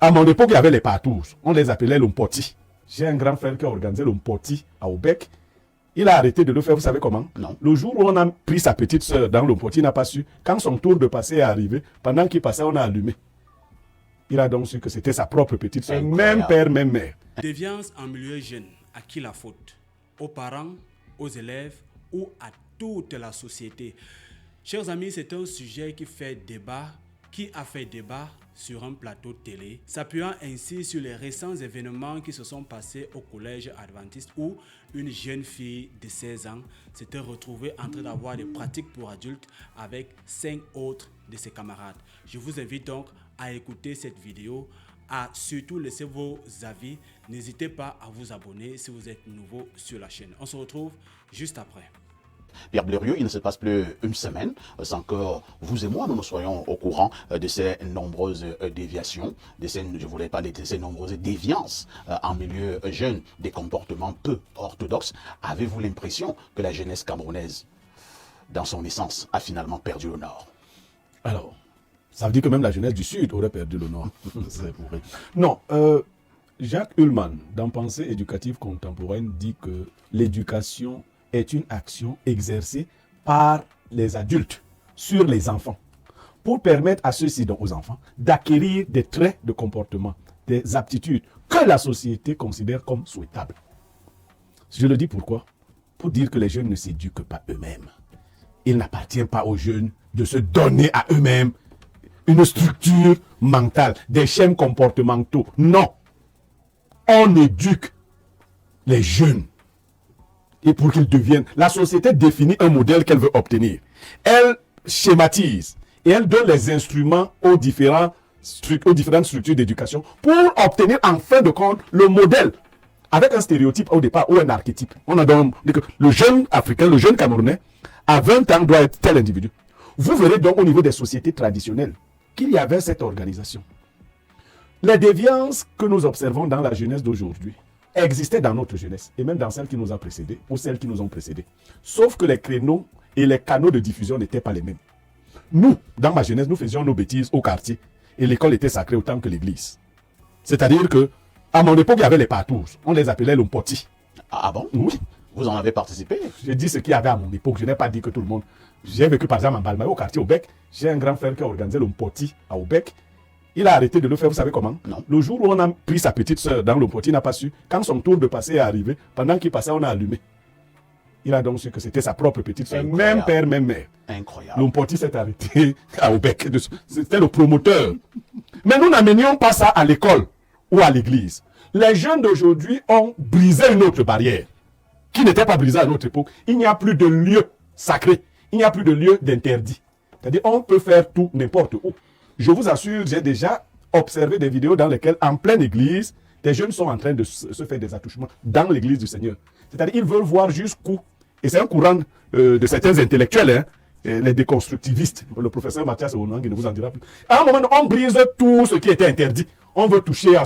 À mon époque, il y avait les partous. On les appelait l'Ompoti. J'ai un grand frère qui a organisé l'Ompoti à Aubec. Il a arrêté de le faire, vous savez comment? Non. Le jour où on a pris sa petite sœur dans l'Ompoti, il n'a pas su. Quand son tour de passer est arrivé, pendant qu'il passait, on a allumé. Il a donc su que c'était sa propre petite sœur, même père, même mère. Déviance en milieu jeune, à qui la faute? Aux parents, aux élèves ou à toute la société? Chers amis, c'est un sujet qui a fait débat sur un plateau télé, s'appuyant ainsi sur les récents événements qui se sont passés au collège adventiste où une jeune fille de 16 ans s'était retrouvée en train d'avoir des pratiques pour adultes avec 5 autres de ses camarades. Je vous invite donc à écouter cette vidéo, à surtout laisser vos avis. N'hésitez pas à vous abonner si vous êtes nouveau sur la chaîne. On se retrouve juste après. Pierre Blériot, il ne se passe plus une semaine sans que vous et moi, nous soyons au courant de ces nombreuses déviations, je voulais parler de ces nombreuses déviances en milieu jeune, des comportements peu orthodoxes. Avez-vous l'impression que la jeunesse camerounaise, dans son essence, a finalement perdu le nord? Alors, ça veut dire que même la jeunesse du Sud aurait perdu le nord. Non, Jacques Ullmann, dans Pensée éducative contemporaine, dit que l'éducation est une action exercée par les adultes sur les enfants pour permettre à ceux-ci, donc aux enfants, d'acquérir des traits de comportement, des aptitudes que la société considère comme souhaitables. Je le dis pourquoi? Pour dire que les jeunes ne s'éduquent pas eux-mêmes. Il n'appartient pas aux jeunes de se donner à eux-mêmes une structure mentale, des schèmes comportementaux. Non. On éduque les jeunes. Et pour qu'ils deviennent, la société définit un modèle qu'elle veut obtenir. Elle schématise et elle donne les instruments aux différentes structures d'éducation pour obtenir en fin de compte le modèle avec un stéréotype au départ ou un archétype. On a donc dit que le jeune africain, le jeune camerounais, à 20 ans doit être tel individu. Vous verrez donc au niveau des sociétés traditionnelles qu'il y avait cette organisation. Les déviances que nous observons dans la jeunesse d'aujourd'hui existaient dans notre jeunesse, et même dans celle qui nous a précédés, ou celles qui nous ont précédés. Sauf que les créneaux et les canaux de diffusion n'étaient pas les mêmes. Nous, dans ma jeunesse, nous faisions nos bêtises au quartier, et l'école était sacrée autant que l'église. C'est-à-dire que, à mon époque, il y avait les partous. On les appelait l'Ompoti. Ah bon? Oui. Vous en avez participé? J'ai dit ce qu'il y avait à mon époque. Je n'ai pas dit que tout le monde. J'ai vécu par exemple en Balmain, au quartier Aubec. J'ai un grand frère qui a organisé l'Ompoti à Aubec. Il a arrêté de le faire, vous savez comment? Non. Le jour où on a pris sa petite sœur dans l'Ompoti, il n'a pas su. Quand son tour de passer est arrivé, pendant qu'il passait, on a allumé. Il a donc su que c'était sa propre petite sœur, même père, même mère. Incroyable. L'Ompoti s'est arrêté à Aubec. C'était le promoteur. Mais nous n'amenions pas ça à l'école ou à l'église. Les jeunes d'aujourd'hui ont brisé une autre barrière qui n'était pas brisée à notre époque. Il n'y a plus de lieu sacré. Il n'y a plus de lieu d'interdit. C'est-à-dire on peut faire tout n'importe où. Je vous assure, j'ai déjà observé des vidéos dans lesquelles, en pleine église, des jeunes sont en train de se faire des attouchements dans l'église du Seigneur. C'est-à-dire ils veulent voir jusqu'où. Et c'est un courant de certains intellectuels, hein, les déconstructivistes. Le professeur Mathias Onang, il ne vous en dira plus. À un moment, on brise tout ce qui était interdit. On veut toucher à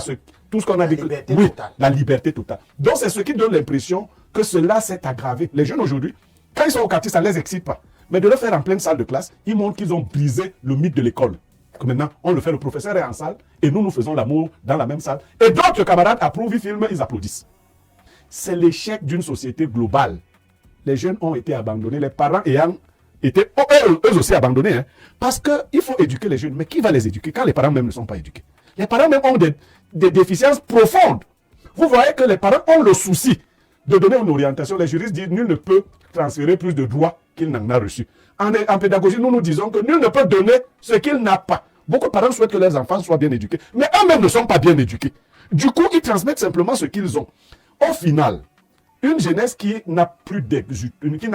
tout ce qu'on a dit. Oui, la liberté totale. Donc c'est ce qui donne l'impression que cela s'est aggravé. Les jeunes aujourd'hui, quand ils sont au quartier, ça ne les excite pas. Mais de le faire en pleine salle de classe, ils montrent qu'ils ont brisé le mythe de l'école. Que maintenant, on le fait, le professeur est en salle, et nous faisons l'amour dans la même salle. Et d'autres camarades approuvent, ils filment, ils applaudissent. C'est l'échec d'une société globale. Les jeunes ont été abandonnés, les parents ayant été eux aussi abandonnés. Hein, parce qu'il faut éduquer les jeunes. Mais qui va les éduquer quand les parents même ne sont pas éduqués? Les parents même ont des déficiences profondes. Vous voyez que les parents ont le souci de donner une orientation. Les juristes disent nul ne peut transférer plus de droits qu'il n'en a reçu. En pédagogie, nous disons que nul ne peut donner ce qu'il n'a pas. Beaucoup de parents souhaitent que leurs enfants soient bien éduqués, mais eux-mêmes ne sont pas bien éduqués. Du coup, ils transmettent simplement ce qu'ils ont. Au final, une jeunesse qui n'a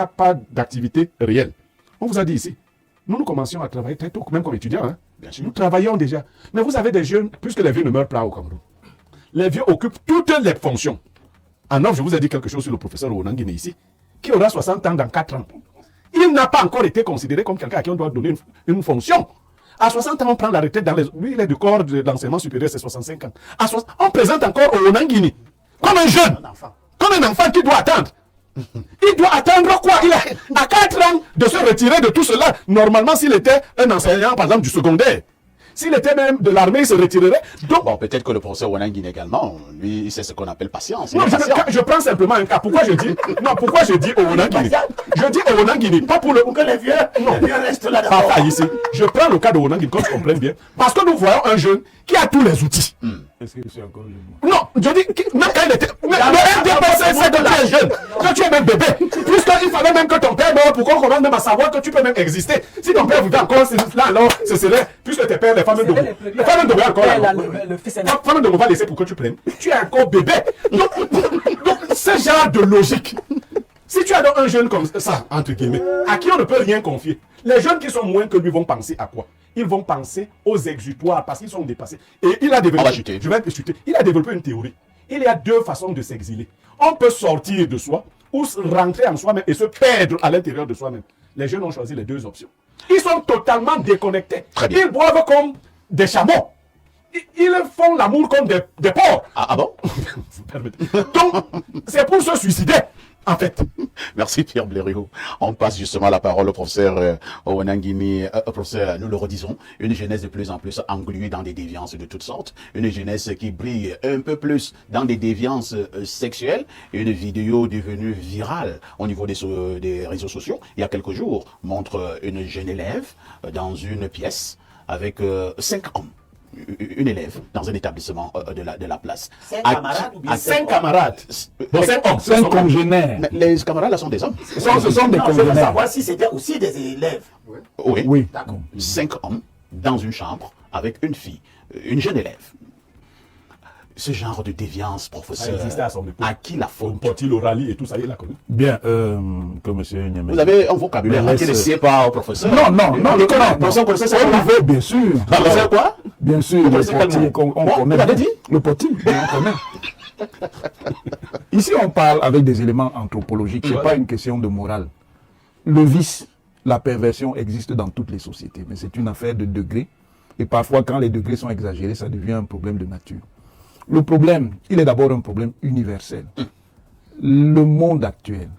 pas d'activité réelle. On vous a dit ici, nous commencions à travailler très tôt, même comme étudiants. Hein. Bien sûr. Nous travaillons déjà. Mais vous avez des jeunes, puisque les vieux ne meurent pas au Cameroun. Les vieux occupent toutes les fonctions. En off, je vous ai dit quelque chose sur le professeur Onangine ici, qui aura 60 ans dans 4 ans. Il n'a pas encore été considéré comme quelqu'un à qui on doit donner une fonction. À 60 ans, on prend la retraite dans les... Lui, il est du corps de l'enseignement supérieur, c'est 65 ans. On présente encore Onangine comme un jeune, comme un enfant qui doit attendre. Il doit attendre quoi? Il a 4 ans de se retirer de tout cela. Normalement, s'il était un enseignant, par exemple, du secondaire, S'il était même de l'armée, il se retirerait. Donc, Bon, peut-être que le professeur Wanangin également, lui, c'est ce qu'on appelle patience. non, je prends simplement un cas. Pourquoi je dis Owonangini? Je dis Owonangini, pas pour le. Pour que les vieux restent là Pas d'abord. ici. Je prends le cas de Owonangini, qu'on se comprenne bien. Parce que nous voyons un jeune qui a tous les outils. Est-ce que je suis encore jeune? Non, je dis, même quand il était. Le RDPC, c'est que tu es jeune, que tu es même bébé. Puisqu'il fallait même que ton père meure pour qu'on commence même à savoir que tu peux même exister. Si ton père vivait encore là, alors ce serait, puisque tes pères, les femmes de les femmes de encore là. Le fils Les femmes de va laisser pour que tu prennes. Tu es encore bébé. Donc, ce genre de logique. Si tu as donc un jeune comme ça, entre guillemets, à qui on ne peut rien confier, les jeunes qui sont moins que lui vont penser à quoi? Ils vont penser aux exutoires parce qu'ils sont dépassés. Et il a développé, On va chuter. je vais te chuter, il a développé une théorie. Il y a deux façons de s'exiler. On peut sortir de soi ou rentrer en soi-même et se perdre à l'intérieur de soi-même. Les jeunes ont choisi les deux options. Ils sont totalement déconnectés. Très bien. Ils boivent comme des chameaux. Ils font l'amour comme des porcs. Ah bon? Vous permettez. Donc, c'est pour se suicider, en fait. Merci Pierre Blériot. On passe justement la parole au professeur Wanangini. Professeur, nous le redisons, une jeunesse de plus en plus engluée dans des déviances de toutes sortes, une jeunesse qui brille un peu plus dans des déviances sexuelles, une vidéo devenue virale au niveau des réseaux sociaux, il y a quelques jours, montre une jeune élève dans une pièce avec 5 hommes. Une élève dans un établissement de la place. 5 À camarades qui- ou bien à 5 camarades. Bon, 5 hommes. 5 congénères. Mais les camarades là sont des hommes. Ce sont des Non, je veux congénères. savoir si c'était aussi des élèves. Oui. Oui. D'accord. 5 hommes dans une chambre avec une fille, une jeune élève. Ce genre de déviance, Ça professeur, existait à son époque. à qui la Au faute? Poti, l'Orali et tout ça, il l'a connu. Bien, que monsieur Niamey. Vous avez un vocabulaire Mais qui ne laisse- sied pas au professeur. Non, non, non, le Professeur, connaissez ça? On veut, bien sûr. Professeur quoi? Bien sûr, le connaissez quel poti, mot? on Bon, connaît. vous l'avez dit? Le poti, on connaît. Ici, on parle avec des éléments anthropologiques. Ce n'est pas une question de morale. Le vice, la perversion existe dans toutes les sociétés, mais c'est une affaire de degrés. Et parfois, quand les degrés sont exagérés, ça devient un problème de nature. Le problème, il est d'abord un problème universel. Le monde actuel,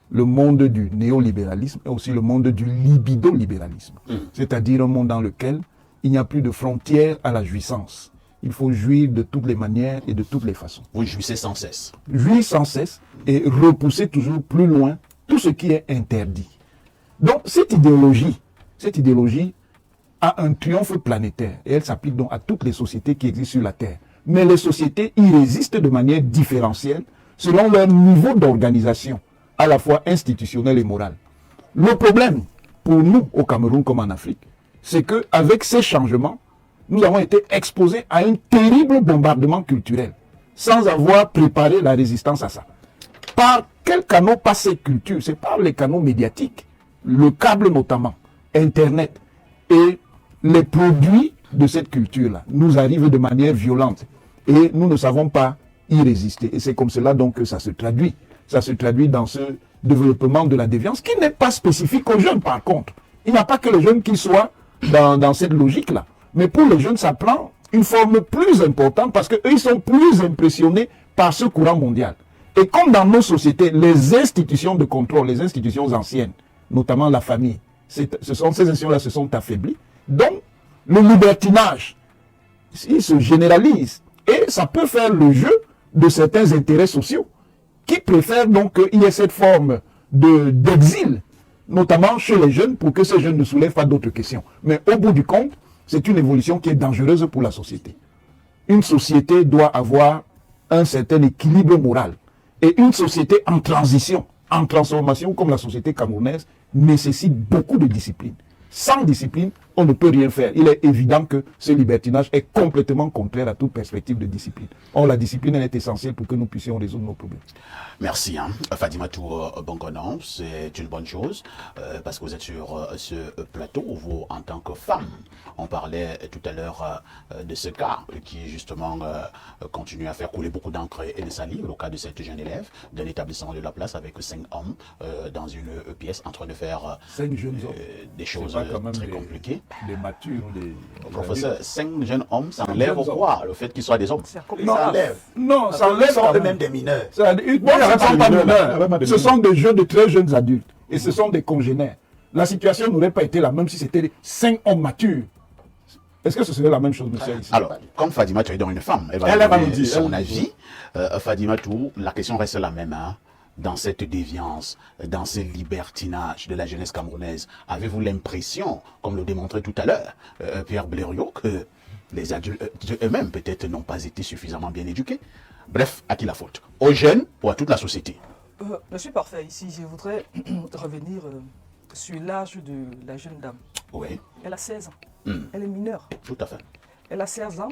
le monde du néolibéralisme et aussi le monde du libidolibéralisme. C'est-à-dire un monde dans lequel il n'y a plus de frontières à la jouissance. Il faut jouir de toutes les manières et de toutes les façons. Vous jouissez sans cesse. Jouir sans cesse et repousser toujours plus loin tout ce qui est interdit. Donc cette idéologie a un triomphe planétaire et elle s'applique donc à toutes les sociétés qui existent sur la Terre. Mais les sociétés y résistent de manière différentielle selon leur niveau d'organisation, à la fois institutionnelle et morale. Le problème, pour nous, au Cameroun comme en Afrique, c'est qu'avec ces changements, nous avons été exposés à un terrible bombardement culturel, sans avoir préparé la résistance à ça. Par quels canaux passe cette culture? C'est par les canaux médiatiques, le câble notamment, Internet, et les produits de cette culture-là nous arrivent de manière violente et nous ne savons pas y résister. Et c'est comme cela donc que ça se traduit. Ça se traduit dans ce développement de la déviance qui n'est pas spécifique aux jeunes par contre. Il n'y a pas que les jeunes qui soient dans cette logique-là. Mais pour les jeunes, ça prend une forme plus importante parce qu'eux, ils sont plus impressionnés par ce courant mondial. Et comme dans nos sociétés, les institutions de contrôle, les institutions anciennes, notamment la famille, ces institutions-là se sont affaiblies. Donc, le libertinage, il se généralise. Et ça peut faire le jeu de certains intérêts sociaux qui préfèrent donc qu'il y ait cette forme d'exil, notamment chez les jeunes, pour que ces jeunes ne soulèvent pas d'autres questions. Mais au bout du compte, c'est une évolution qui est dangereuse pour la société. Une société doit avoir un certain équilibre moral. Et une société en transition, en transformation, comme la société camerounaise, nécessite beaucoup de discipline. Sans discipline, on ne peut rien faire. Il est évident que ce libertinage est complètement contraire à toute perspective de discipline. Or, la discipline, elle est essentielle pour que nous puissions résoudre nos problèmes. Merci, Fadimatou Bongonan, c'est une bonne chose, parce que vous êtes sur ce plateau, vous, en tant que femme, on parlait tout à l'heure de ce cas qui, justement, continue à faire couler beaucoup d'encre et de salive, le cas de cette jeune élève d'un établissement de la place avec 5 hommes dans une pièce en train de faire 5 jeunes hommes. des choses très compliquées. Des matures, des Professeur, 5 jeunes hommes, ça enlève quoi? Le fait qu'ils soient des hommes? Non, Ça enlève. non, ça Ils enlève sont quand même. eux-mêmes des mineurs. Ce ne sont pas mineurs. mineurs. Ce sont des jeunes, de très jeunes adultes. Et ce sont des congénères. La situation n'aurait pas été la même si c'était 5 hommes matures. Est-ce que ce serait la même chose, monsieur ici? Alors, comme Fadima, tu es dans une femme, elle Elle va donner nous dire son avis. Fadima, tout, la question reste la même. Hein. Dans cette déviance, dans ce libertinage de la jeunesse camerounaise, avez-vous l'impression, comme le démontrait tout à l'heure Pierre Blériot, que les adultes eux-mêmes peut-être n'ont pas été suffisamment bien éduqués? Bref, à qui la faute? Aux jeunes ou à toute la société? Monsieur Parfait, ici, je voudrais revenir sur l'âge de la jeune dame. Oui, Elle a 16 ans. Elle est mineure. tout à fait. Elle a 16 ans.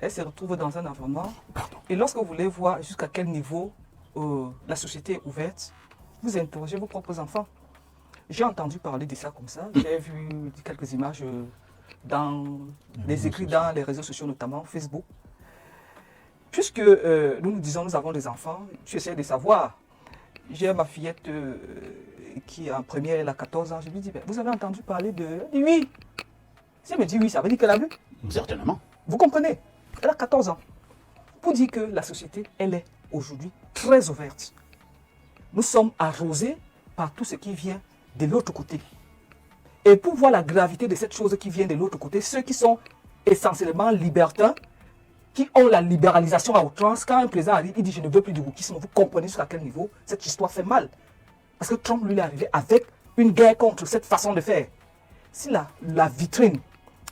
Elle se retrouve dans un environnement. Et lorsque vous voulez voir jusqu'à quel niveau la société est ouverte, vous interrogez vos propres enfants. J'ai entendu parler de ça comme ça. J'ai vu quelques images dans les écrits dans les réseaux sociaux, notamment Facebook. Puisque nous disons nous avons des enfants, tu essaies de savoir. J'ai ma fillette qui est en première, elle a 14 ans. Je lui dis, vous avez entendu parler de... Elle dit oui. Si elle me dit oui, ça veut dire qu'elle a vu. Certainement. Vous comprenez? Elle a 14 ans. Pour dire que la société, elle est aujourd'hui très ouverte. Nous sommes arrosés par tout ce qui vient de l'autre côté. Et pour voir la gravité de cette chose qui vient de l'autre côté, ceux qui sont essentiellement libertins, qui ont la libéralisation à outrance, quand un président arrive, il dit je ne veux plus du wokisme, vous comprenez jusqu'à quel niveau cette histoire fait mal. Parce que Trump, lui, est arrivé avec une guerre contre cette façon de faire. Si la vitrine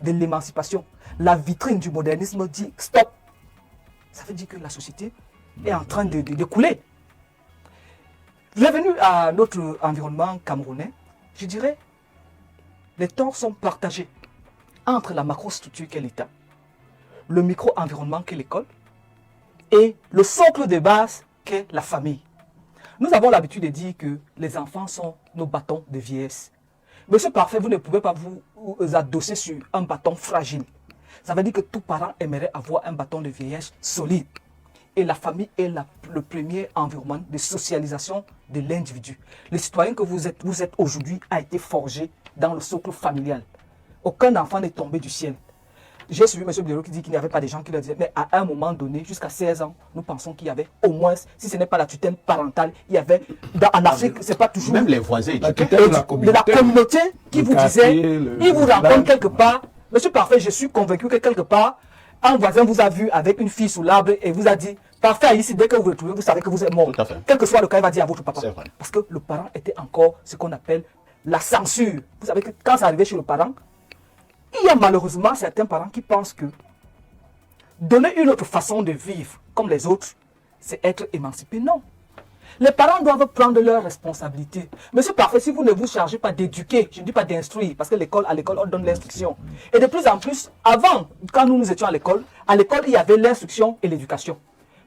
de l'émancipation, la vitrine du modernisme dit stop, ça veut dire que la société est en train de couler. Revenu à notre environnement camerounais, je dirais, les torts sont partagés entre la macrostructure qu'est l'État, le micro-environnement qu'est l'école et le socle de base qu'est la famille. Nous avons l'habitude de dire que les enfants sont nos bâtons de vieillesse. Monsieur Parfait, vous ne pouvez pas vous adosser sur un bâton fragile. Ça veut dire que tout parent aimerait avoir un bâton de vieillesse solide. Et la famille est le premier environnement de socialisation de l'individu. Le citoyen que vous êtes aujourd'hui a été forgé dans le socle familial. Aucun enfant n'est tombé du ciel. J'ai suivi M. Blériot qui dit qu'il n'y avait pas de gens qui le disaient, mais à un moment donné, jusqu'à 16 ans, nous pensons qu'il y avait au moins, si ce n'est pas la tutelle parentale, il y avait, en Afrique, c'est pas toujours... Même les voisins éduqués. De la communauté qui vous disait, il vous rencontre quelque part. Monsieur Parfait, je suis convaincu que quelque part, un voisin vous a vu avec une fille sous l'arbre et vous a dit, Parfait, ici, dès que vous vous retrouvez, vous savez que vous êtes mort. Tout à fait. Quel que soit le cas, il va dire à votre papa. C'est vrai. Parce que le parent était encore ce qu'on appelle la censure. Vous savez que quand ça arrivait chez le parent, il y a malheureusement certains parents qui pensent que donner une autre façon de vivre comme les autres, c'est être émancipé. Non. Les parents doivent prendre leurs responsabilités. Monsieur Parfait, si vous ne vous chargez pas d'éduquer, je ne dis pas d'instruire, parce que à l'école, on donne l'instruction. Et de plus en plus, avant, quand nous étions à l'école, il y avait l'instruction et l'éducation.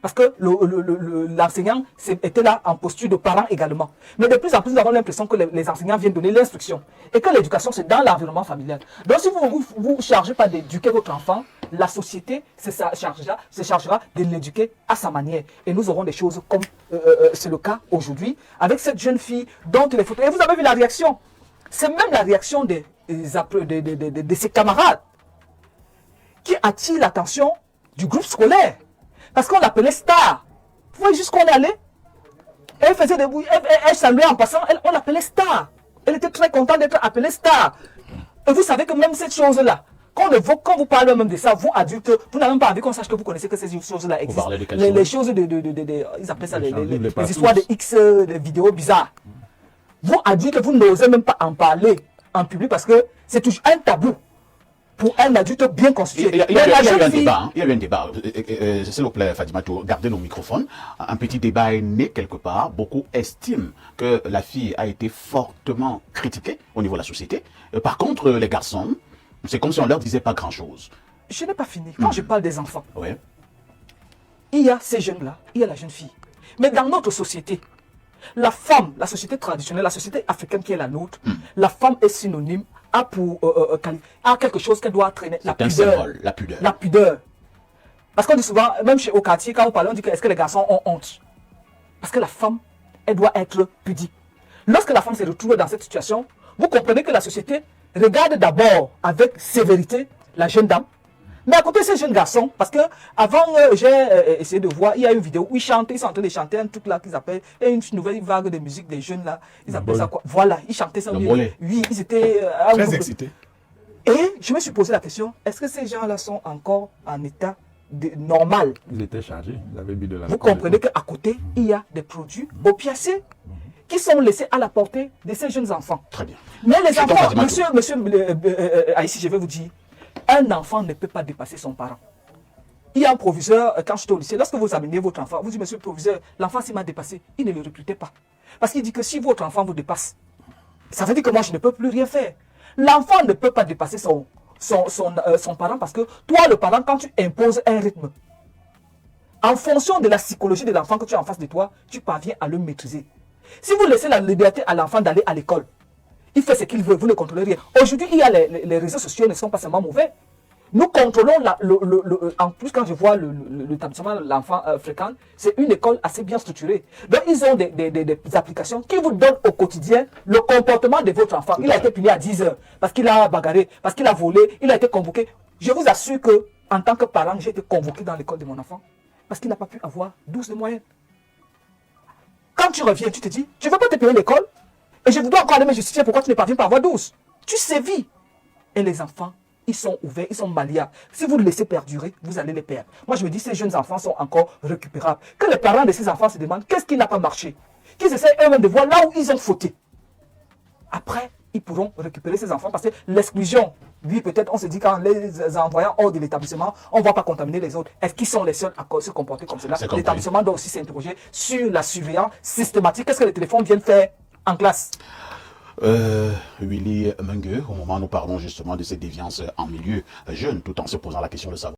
Parce que l'enseignant était là en posture de parent également. Mais de plus en plus, nous avons l'impression que les enseignants viennent donner l'instruction. Et que l'éducation, c'est dans l'environnement familial. Donc, si vous ne vous chargez pas d'éduquer votre enfant, la société se chargera de l'éduquer à sa manière. Et nous aurons des choses comme c'est le cas aujourd'hui, avec cette jeune fille dont les photos... Et vous avez vu la réaction. C'est même la réaction de ses camarades qui attire l'attention du groupe scolaire. Parce qu'on l'appelait star. Vous voyez jusqu'où on est allé? Elle faisait des bouilles, elle saluait en passant, on l'appelait star. Elle était très contente d'être appelée star. Et vous savez que même cette chose-là, quand vous parlez même de ça, vous adultes, vous n'avez même pas envie qu'on sache que vous connaissez que ces choses-là existent. Les choses ils appellent ça les histoires de X, des vidéos bizarres. Vous adultes, vous n'osez même pas en parler en public parce que c'est toujours un tabou. Pour un adulte bien constitué. Il y a eu un débat. S'il vous plaît, Fadima, gardez nos microphones. Un petit débat est né quelque part. Beaucoup estiment que la fille a été fortement critiquée au niveau de la société. Par contre, les garçons, c'est comme si on leur disait pas grand-chose. Je n'ai pas fini. Quand je parle des enfants, Ouais. il y a ces jeunes-là, il y a la jeune fille. Mais dans notre société, la femme, la société traditionnelle, la société africaine qui est la nôtre, la femme est synonyme à quelque chose qu'elle doit traîner. La pudeur. Symbole, la pudeur. La pudeur. Parce qu'on dit souvent, même au quartier, quand on parle, on dit que est-ce que les garçons ont honte? Parce que la femme, elle doit être pudique. Lorsque la femme se retrouve dans cette situation, vous comprenez que la société regarde d'abord avec sévérité la jeune dame. Mais à côté, ces jeunes garçons, parce que avant, j'ai essayé de voir, il y a une vidéo où ils sont en train de chanter un truc là qu'ils appellent, une nouvelle vague de musique des jeunes là, ils appellent ça quoi? Voilà, ils chantaient ça. Oui, ils étaient très excités. Et je me suis posé la question, est-ce que ces gens-là sont encore en état normal? Ils étaient chargés, ils avaient bu de la. Vous comprenez qu'à côté, il y a des produits opiacés qui sont laissés à la portée de ces jeunes enfants. Très bien. Mais les C'est ton enfants, Fatima monsieur, ici je vais vous dire, un enfant ne peut pas dépasser son parent. Il y a un proviseur, quand j'étais au lycée, lorsque vous amenez votre enfant, vous dites, monsieur le proviseur, l'enfant s'il m'a dépassé, il ne le recrutez pas. Parce qu'il dit que si votre enfant vous dépasse, ça veut dire que moi je ne peux plus rien faire. L'enfant ne peut pas dépasser son parent parce que toi, le parent, quand tu imposes un rythme, en fonction de la psychologie de l'enfant que tu as en face de toi, tu parviens à le maîtriser. Si vous laissez la liberté à l'enfant d'aller à l'école, il fait ce qu'il veut, vous ne contrôlez rien. Aujourd'hui, il y a les réseaux sociaux ne sont pas seulement mauvais. Nous contrôlons, en plus quand je vois l'établissement l'enfant fréquente, c'est une école assez bien structurée. Donc ils ont des applications qui vous donnent au quotidien le comportement de votre enfant. Il a été puni à 10 heures parce qu'il a bagarré, parce qu'il a volé, il a été convoqué. Je vous assure que en tant que parent, j'ai été convoqué dans l'école de mon enfant parce qu'il n'a pas pu avoir 12 de moyenne. Quand tu reviens, tu te dis, je ne veux pas te payer l'école et je voudrais encore aller me justifier pourquoi tu ne parviens pas à avoir 12. Tu sévis. Et les enfants, ils sont ouverts, ils sont malléables. Si vous les laissez perdurer, vous allez les perdre. Moi, je me dis, ces jeunes enfants sont encore récupérables. Que les parents de ces enfants se demandent qu'est-ce qui n'a pas marché. Qu'ils essaient eux-mêmes de voir là où ils ont fauté. Après, ils pourront récupérer ces enfants parce que l'exclusion, oui, peut-être on se dit qu'en les envoyant hors de l'établissement, on ne va pas contaminer les autres. Est-ce qu'ils sont les seuls à se comporter comme cela? L'établissement doit aussi s'interroger sur la surveillance systématique. Qu'est-ce que les téléphones viennent faire en classe? Willy Mengue, au moment où nous parlons justement de ces déviances en milieu jeune, tout en se posant la question de savoir